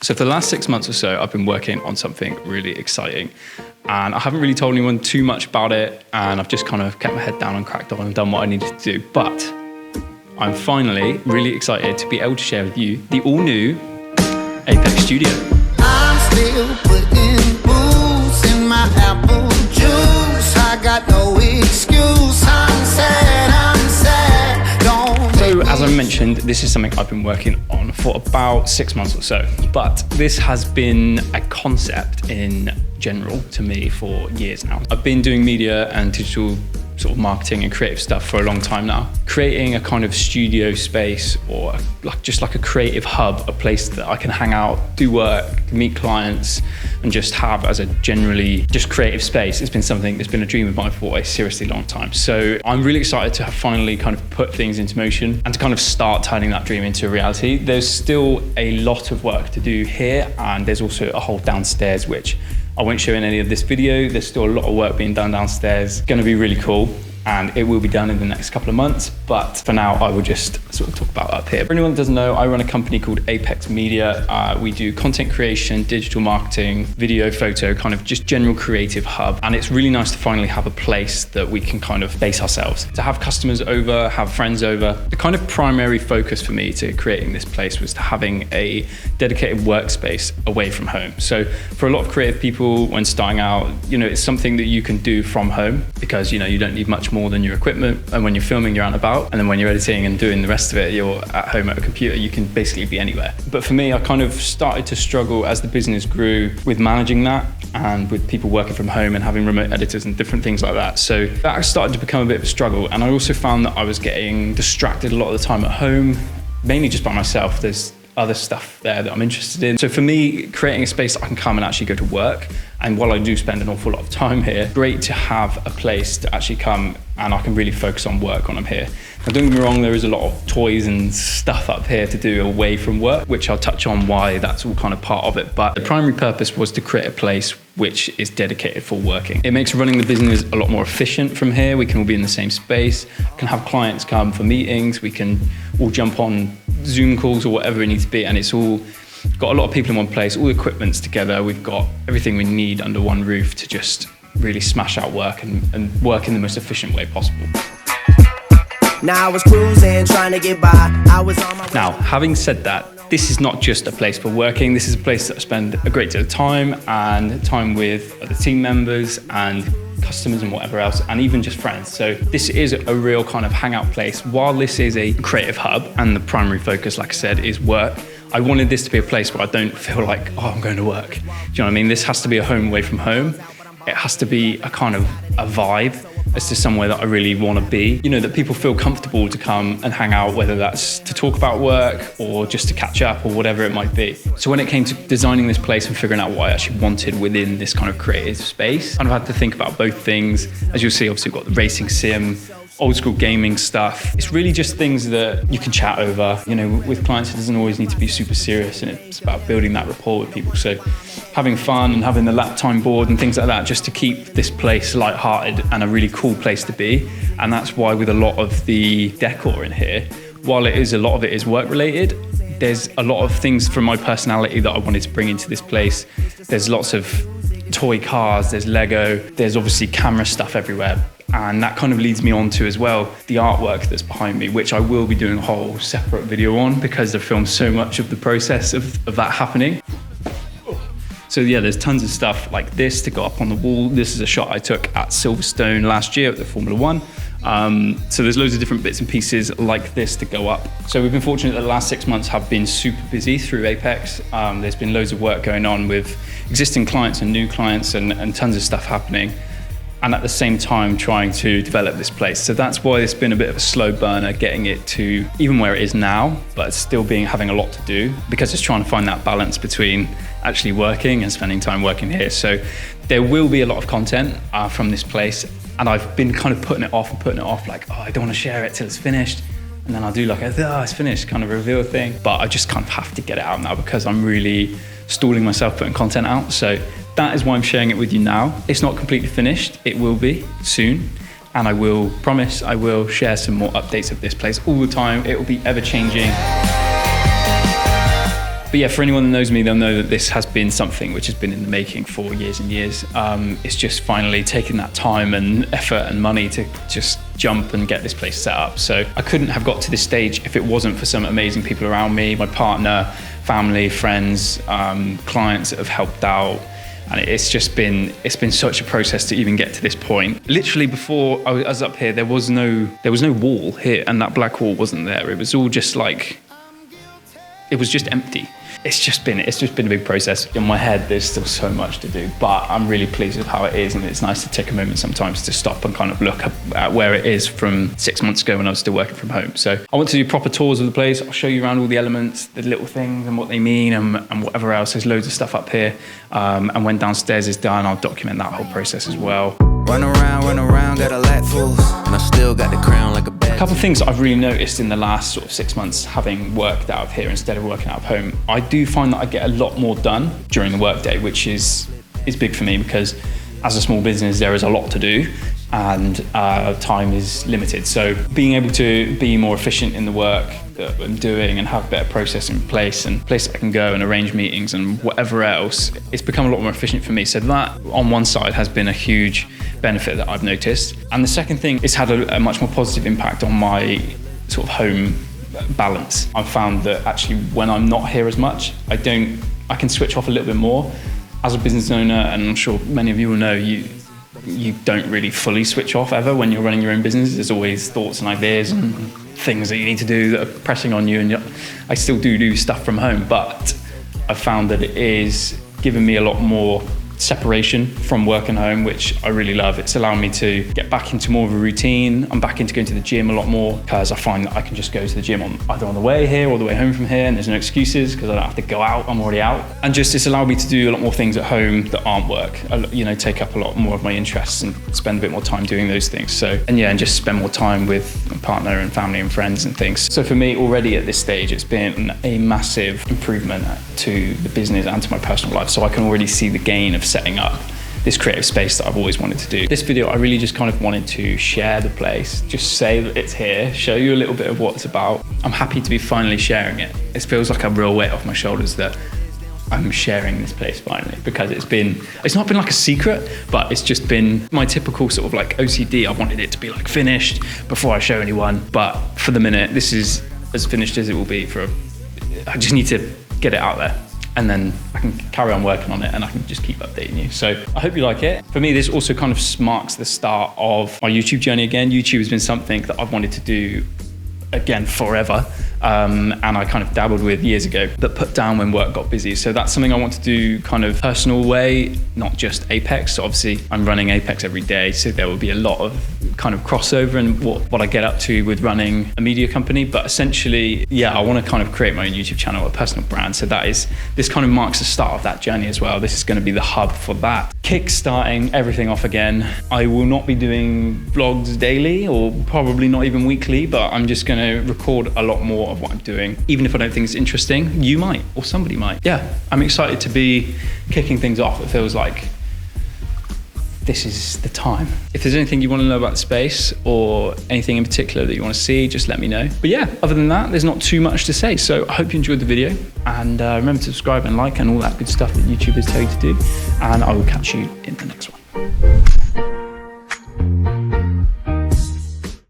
So for the last 6 months or so, I've been working on something really exciting. And I haven't really told anyone too much about it, and I've just kind of kept my head down and cracked on and done what I needed to do. But I'm finally really excited to be able to share with you the all-new Apex Studio. I'm still putting booze in my apple juice. I got no excuse. I'm sad, don't. So as I mentioned, this is something I've been working on for about 6 months or so. But this has been a concept in general to me for years now. I've been doing media and digital sort of marketing and creative stuff for a long time now. Creating a kind of studio space or just like a creative hub, a place that I can hang out, do work, meet clients, and just have as a generally just creative space. It's been something that's been a dream of mine for a seriously long time. So I'm really excited to have finally kind of put things into motion and to kind of start turning that dream into a reality. There's still a lot of work to do here, and there's also a whole downstairs, which I won't show in any of this video. There's still a lot of work being done downstairs. It's gonna be really cool, and it will be done in the next couple of months. But for now, I will just sort of talk about up here. For anyone that doesn't know, I run a company called Apex Media. We do content creation, digital marketing, video, photo, kind of just general creative hub. And it's really nice to finally have a place that we can kind of base ourselves. To have customers over, have friends over. The kind of primary focus for me to creating this place was to having a dedicated workspace away from home. So for a lot of creative people, when starting out, it's something that you can do from home because, you don't need much more than your equipment. And when you're filming, you're out and about. And then when you're editing and doing the rest of it, you're at home at a computer. You can basically be anywhere. But for me, I kind of started to struggle as the business grew with managing that and with people working from home and having remote editors and different things like that. So that started to become a bit of a struggle. And I also found that I was getting distracted a lot of the time at home, mainly just by myself. There's other stuff there that I'm interested in. So for me, creating a space that I can come and actually go to work, and while I do spend an awful lot of time here, great to have a place to actually come and I can really focus on work when I'm here. Now don't get me wrong, there is a lot of toys and stuff up here to do away from work, which I'll touch on why that's all kind of part of it. But the primary purpose was to create a place which is dedicated for working. It makes running the business a lot more efficient from here. We can all be in the same space, can have clients come for meetings, we can all jump on Zoom calls or whatever it needs to be, and it's all got a lot of people in one place, all the equipment's together, we've got everything we need under one roof to just really smash out work and work in the most efficient way possible. Now I was cruising, trying to get by. I was on my way. Now, having said that, this is not just a place for working, this is a place that I spend a great deal of time and time with other team members and customers and whatever else, and even just friends. So this is a real kind of hangout place. While this is a creative hub and the primary focus, like I said, is work, I wanted this to be a place where I don't feel like, oh, I'm going to work. Do you know what I mean? This has to be a home away from home. It has to be a kind of a vibe as to somewhere that I really want to be. That people feel comfortable to come and hang out, whether that's to talk about work or just to catch up or whatever it might be. So when it came to designing this place and figuring out what I actually wanted within this kind of creative space, I've had to think about both things. As you'll see, obviously we've got the racing sim, old school gaming stuff. It's really just things that you can chat over. With clients, it doesn't always need to be super serious, and it's about building that rapport with people. So having fun and having the lap time board and things like that, just to keep this place lighthearted and a really cool place to be. And that's why with a lot of the decor in here, while a lot of it is work related, there's a lot of things from my personality that I wanted to bring into this place. There's lots of toy cars, there's Lego, there's obviously camera stuff everywhere. And that kind of leads me on to as well the artwork that's behind me, which I will be doing a whole separate video on because I've filmed so much of the process of that happening. So yeah, there's tons of stuff like this to go up on the wall. This is a shot I took at Silverstone last year at the Formula 1. So there's loads of different bits and pieces like this to go up. So we've been fortunate that the last 6 months have been super busy through Apex. There's been loads of work going on with existing clients and new clients and tons of stuff happening. And at the same time trying to develop this place. So that's why it's been a bit of a slow burner getting it to even where it is now, but it's still having a lot to do because it's trying to find that balance between actually working and spending time working here. So there will be a lot of content from this place, and I've been kind of putting it off, like, oh, I don't want to share it till it's finished. And then I'll do like it's finished kind of reveal thing. But I just kind of have to get it out now because I'm really stalling myself putting content out. So that is why I'm sharing it with you now. It's not completely finished. It will be soon. And I will promise I will share some more updates of this place all the time. It will be ever changing. But But yeah, for anyone that knows me, they'll know that this has been something which has been in the making for years and years. It's just finally taken that time and effort and money to just jump and get this place set up. So I couldn't have got to this stage if it wasn't for some amazing people around me, my partner, family, friends, clients that have helped out. And it's been such a process to even get to this point. Literally before I was up here, there was no wall here, and that black wall wasn't there. It was all just like, it was just empty. It's just been a big process. In my head, there's still so much to do, but I'm really pleased with how it is, and it's nice to take a moment sometimes to stop and kind of look at where it is from 6 months ago when I was still working from home. So I want to do proper tours of the place. I'll show you around all the elements, the little things and what they mean, and whatever else. There's loads of stuff up here, and when downstairs is done, I'll document that whole process as well. Run around, got a lot fools, and I still got the crown like a bad. A couple of things that I've really noticed in the last sort of 6 months, having worked out of here instead of working out of home, I do find that I get a lot more done during the workday, which is big for me, because as a small business, there is a lot to do, and time is limited. So being able to be more efficient in the work that I'm doing and have a better process in place and place I can go and arrange meetings and whatever else, it's become a lot more efficient for me. So that on one side has been a huge benefit that I've noticed. And the second thing, it's had a much more positive impact on my sort of home balance. I've found that actually when I'm not here as much, I can switch off a little bit more. As a business owner, and I'm sure many of you will know, you don't really fully switch off ever when you're running your own business. There's always thoughts and ideas and things that you need to do that are pressing on you, and I still do stuff from home, but I've found that it is giving me a lot more separation from work and home, which I really love. It's allowing me to get back into more of a routine. I'm back into going to the gym a lot more, because I find that I can just go to the gym either on the way here or the way home from here, and there's no excuses because I don't have to go out, I'm already out. And just it's allowed me to do a lot more things at home that aren't work, take up a lot more of my interests and spend a bit more time doing those things. So, and just spend more time with my partner and family and friends and things. So for me, already at this stage, it's been a massive improvement to the business and to my personal life. So I can already see the gain of setting up this creative space that I've always wanted to do. This video, I really just kind of wanted to share the place, just say that it's here, show you a little bit of what it's about. I'm happy to be finally sharing it. It feels like a real weight off my shoulders that I'm sharing this place finally, because it's not been like a secret, but it's just been my typical sort of like OCD. I wanted it to be like finished before I show anyone, but for the minute, this is as finished as it will be I just need to get it out there, and then I can carry on working on it, and I can just keep updating you. So I hope you like it. For me, this also kind of marks the start of my YouTube journey again. YouTube has been something that I've wanted to do again forever, and I kind of dabbled with years ago, but put down when work got busy. So that's something I want to do kind of personal way, not just Apex. So obviously I'm running Apex every day, so there will be a lot of kind of crossover in what I get up to with running a media company. But essentially, I want to kind of create my own YouTube channel, a personal brand. So this kind of marks the start of that journey as well. This is going to be the hub for that. Kickstarting everything off again. I will not be doing vlogs daily, or probably not even weekly, but I'm just going to record a lot more of what I'm doing. Even if I don't think it's interesting, you might, or somebody might. I'm excited to be kicking things off. It feels like this is the time. If there's anything you want to know about the space, or anything in particular that you want to see, just let me know. But other than that, there's not too much to say. So I hope you enjoyed the video, and remember to subscribe and like and all that good stuff that YouTubers tell you to do. And I will catch you in the next one.